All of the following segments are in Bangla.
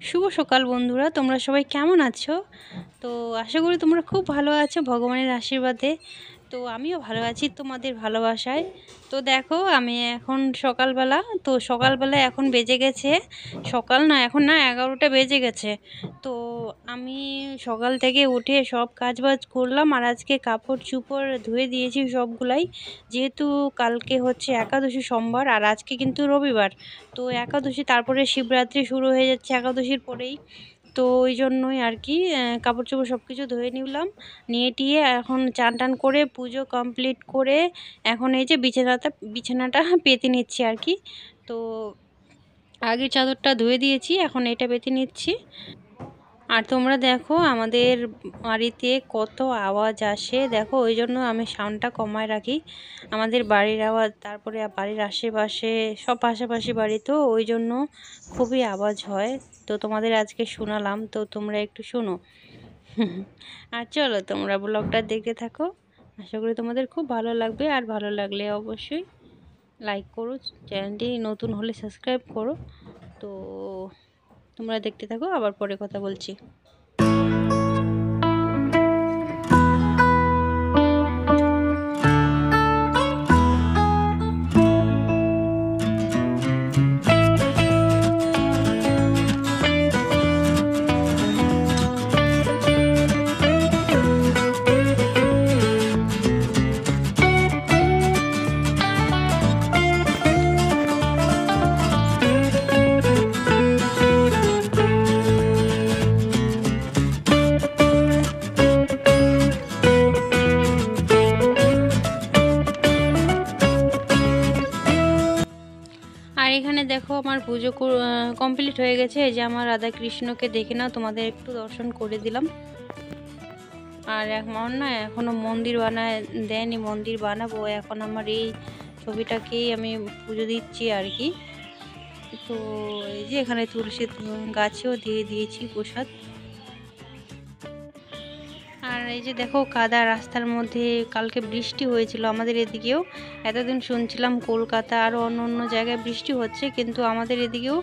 শুভ সকাল বন্ধুরা, তোমরা সবাই কেমন আছো? তো আশা করি তোমরা খুব ভালো আছো ভগবানের আশীর্বাদে। তো আমিও ভালো আছি তোমাদের ভালোবাসায়। তো দেখো আমি এখন সকালবেলা, তো সকালবেলা এখন বেজে গেছে, সকাল না এখন না 11টা বেজে গেছে। তো আমি সকাল থেকে উঠে সব কাজবাজ করলাম, আর আজকে কাপড় চোপড় ধুয়ে দিয়েছি সবগুলাই, যেহেতু কালকে হচ্ছে একাদশী সোমবার আর আজকে কিন্তু রবিবার। তো একাদশী তারপরে শিবরাত্রি শুরু হয়ে যাচ্ছে একাদশীর পরেই। তো ওই জন্যই আর কি কাপড় চোপড় সব কিছু ধুয়ে নিলাম, নিয়ে টিয়ে এখন চান টান করে পুজো কমপ্লিট করে এখন এই যে বিছানাটা পেতে নিচ্ছি আর কি। তো আগের চাদরটা ধুয়ে দিয়েছি, এখন এটা পেতে নিচ্ছি। আর তোমরা দেখো আমাদের বাড়িতে কত আওয়াজ আসে, দেখো ওই জন্য আমি সাউন্ডটা কমায় রাখি। আমাদের বাড়ির আওয়াজ, তারপরে বাড়ির আশেপাশে সব পাশাপাশি বাড়ি, তো ওই জন্য খুবই আওয়াজ হয়। তো তোমাদের আজকে শোনালাম, তো তোমরা একটু শোনো। আর চলো তোমরা ব্লগটা দেখতে থাকো, আশা করি তোমাদের খুব ভালো লাগবে। আর ভালো লাগলে অবশ্যই লাইক করো, চ্যানেলটি নতুন হলে সাবস্ক্রাইব করো। তো তোমরা দেখতে থাকো, আবার পরে কথা বলছি। আর এখানে দেখো আমার পুজো কমপ্লিট হয়ে গেছে। এই যে আমার রাধা কৃষ্ণকে দেখে নাও, তোমাদের একটু দর্শন করে দিলাম। আর এখন না এখনো মন্দির দেয়নি, মন্দির বানাবো। এখন আমার এই ছবিটাকেই আমি পুজো দিচ্ছি আর কি। তো এই যে এখানে তুলসী গাছেও দিয়ে দিয়েছি প্রসাদ। আর এই যে দেখো কাদা রাস্তার মধ্যে, কালকে বৃষ্টি হয়েছিল আমাদের এদিকেও। এতদিন শুনছিলাম কলকাতা আরও অন্য অন্য জায়গায় বৃষ্টি হচ্ছে, কিন্তু আমাদের এদিকেও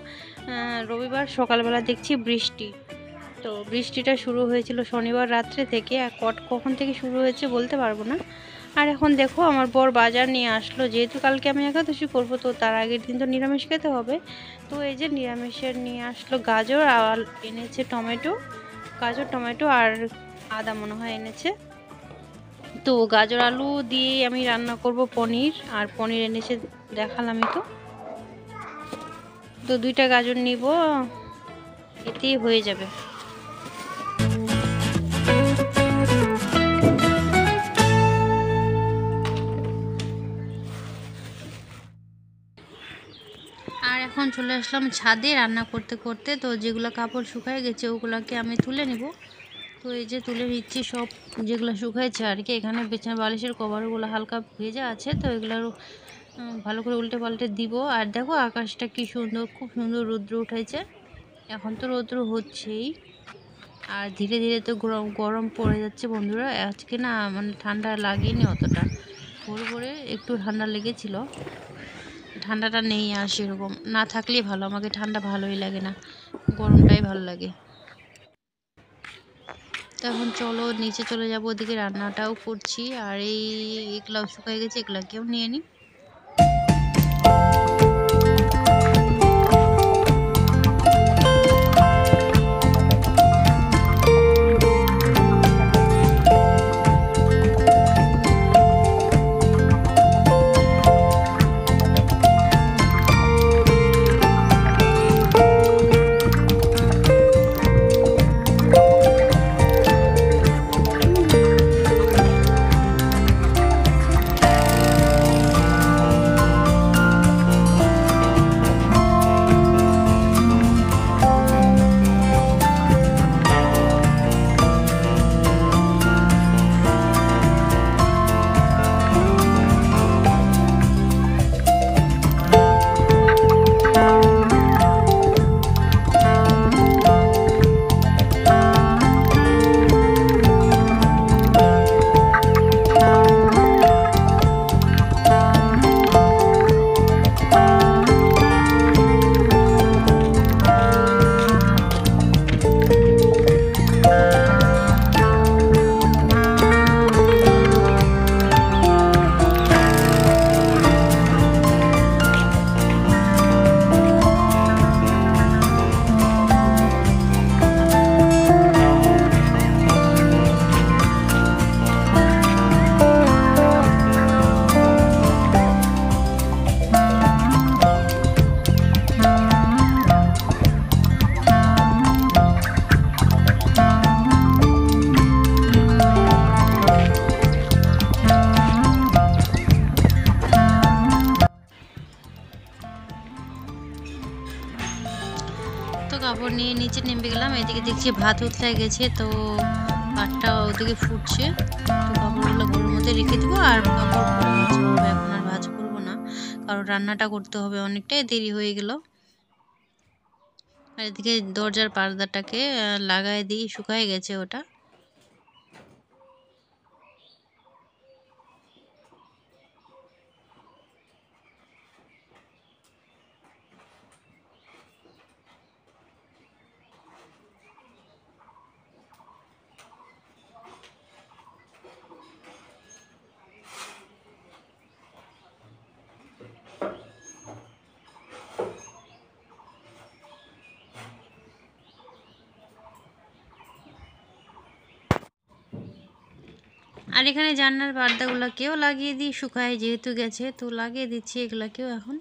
রবিবার সকালবেলা দেখছি বৃষ্টি। তো বৃষ্টিটা শুরু হয়েছিল শনিবার রাত্রে থেকে, আর কখন থেকে শুরু হয়েছে বলতে পারবো না। আর এখন দেখো আমার বর বাজার নিয়ে আসলো, যেহেতু কালকে আমি একাদশী করবো, তো তার আগের দিন তো নিরামিষ খেতে হবে। তো এই যে নিরামিষের নিয়ে আসলো গাজর, আর এনেছে টমেটো, গাজর টমেটো আর আদা মনে হয় এনেছে। তো গাজর আলু দিয়ে আমি রান্না করব পনির, আর পনির এনেছে দেখালামই তো। তো 2টা গাজর নিব, এতেই হয়ে যাবে। আর এখন চলে আসলাম ছাদে রান্না করতে করতে। তো যেগুলো কাপড় শুকায় গেছে ওগুলোকে আমি তুলে নিব। তো এই যে তুলে নিচ্ছি সব যেগুলো শুকাইছে আর কি। এখানে বিছানা বালিশের কভারগুলো হালকা ভেজা আছে, তো এগুলো ভালো করে উল্টে পাল্টে দিব। আর দেখো আকাশটা কি সুন্দর, খুব সুন্দর রৌদ্র উঠেছে। এখন তো রৌদ্র হচ্ছেই, আর ধীরে ধীরে তো গরম পড়ে যাচ্ছে বন্ধুরা। আজকে না মানে ঠান্ডা লাগেনি অতটা, ভোরে ভোরে একটু ঠান্ডা লেগেছিল, ঠান্ডাটা নেই আর সেরকম। না থাকলেই ভালো, আমাকে ঠান্ডা ভালোই লাগে না, গরমটাই ভালো লাগে। তো এখন চলো নিচে চলে যাবো, ওদিকে রান্নাটাও করছি। আর এই এগুলাও শুকাই গেছে, এগুলাকেও নিয়ে নিই। কাপড় নিয়ে নিচে নেমে গেলাম। এদিকে দেখছি ভাত উতলে গেছে, তো ভাতটা ওদিকে ফুটছে। তো কাপড়গুলো ঘরের মধ্যে রেখে দেবো আর কাপড় পরে ভাজ করবো। এখন আর ভাজ করবো না, কারণ রান্নাটা করতে হবে, অনেকটাই দেরি হয়ে গেল। আর এদিকে দরজার পর্দাটাকে লাগাই দিই, শুকায় গেছে ওটা। আর এখানে জানলার পর্দাগুলোকেও লাগিয়ে দিই, শুকায় যেহেতু গেছে, তো লাগিয়ে দিচ্ছি এগুলাকেও এখন।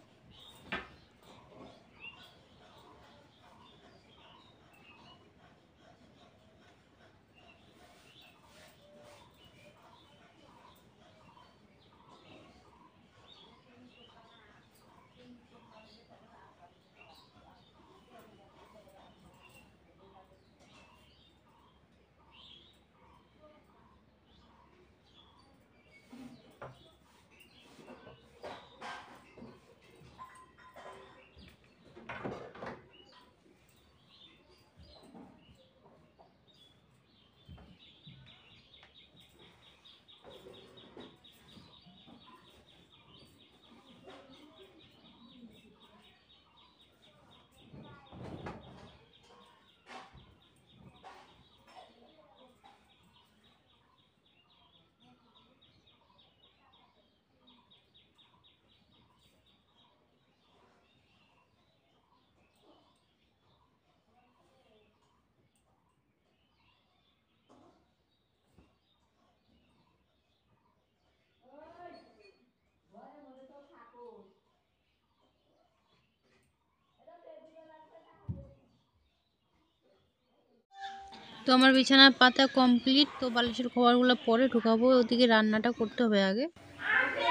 তো আমার বিছানার পাতা কমপ্লিট, তো বালিশের খবরগুলো পরে ঢুকাবো, ওদিকে রান্নাটা করতে হবে আগে।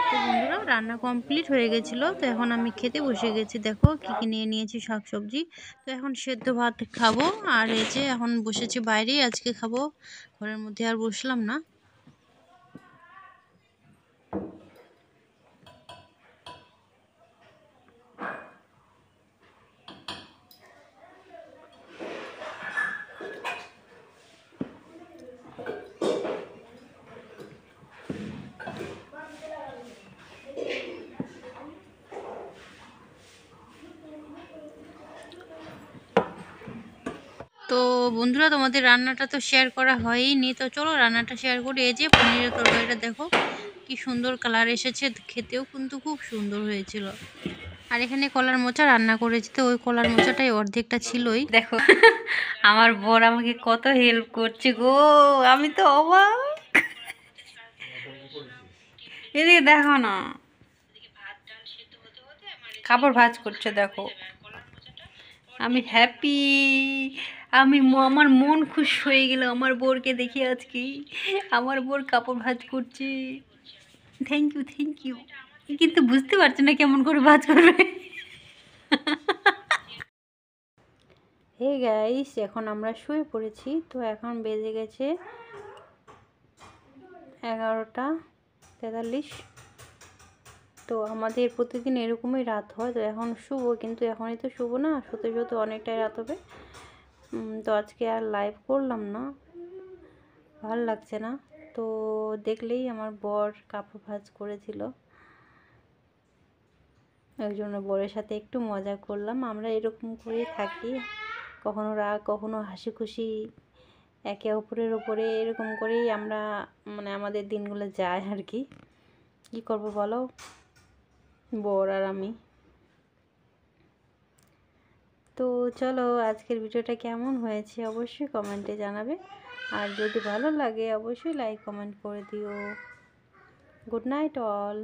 তো বন্ধুরা, রান্না কমপ্লিট হয়ে গেছিলো, তো এখন আমি খেতে বসে গেছি। দেখো কী কী নিয়ে নিয়েছি, শাকসবজি। তো এখন সেদ্ধ ভাত খাবো, আর এই যে এখন বসেছি বাইরেই আজকে খাবো, ঘরের মধ্যে আর বসলাম না। তো বন্ধুরা, তোমাদের রান্নাটা তো শেয়ার করা হয়নি, তো চলো রান্নাটা শেয়ার করি। এই যে পনিরের তরকারিটা দেখো কি সুন্দর কালার এসেছে, খেতেও কিন্তু খুব সুন্দর হয়েছিল। আর এখানে কলার মোচা রান্না করেছি, তো ওই কলার মোচাটাই অর্ধেকটা ছিলই। দেখো আমার বর আমাকে কত হেল্প করছে গো, আমি তো অবাক। এদিকে দেখো না, কাপড় ভাঁজ করছে দেখো। আমি হ্যাপি, আমার মন খুশ হয়ে গেল আমার বোরকে দেখে আজকে। আমার বোর কাপড় ভাঁজ করছে। Thank you, thank you. কিন্তু বুঝতে পারছি না কেমন করে ভাঁজ করবে। হে গাইস, এখন আমরা শুয়ে পড়েছি। তো এখন বেজে গেছে 11:43। তো আমাদের প্রতিদিন এরকমই রাত হয়। তো এখন শুভ, কিন্তু এখনই তো শুভ না, শুতে শুতে অনেকটাই রাত হবে। তো আজকে আর লাইভ করলাম না, ভাল লাগছে না। তো দেখলেই আমার বর কাপড় ভাঁজ করেছিল, ওই জন্য বরের সাথে একটু মজা করলাম। আমরা এরকম করেই থাকি, কখনো রাগ, কখনো হাসি খুশি, একে অপরের ওপরে এরকম করেই আমরা আমাদের দিনগুলো যায় আর কি। কী করবো বলো, বর আর আমি। তো চলো, আজকের ভিডিওটা কেমন হয়েছে অবশ্যই কমেন্টে জানাবে, আর যদি ভালো লাগে অবশ্যই লাইক কমেন্ট করে দিও। Good night all.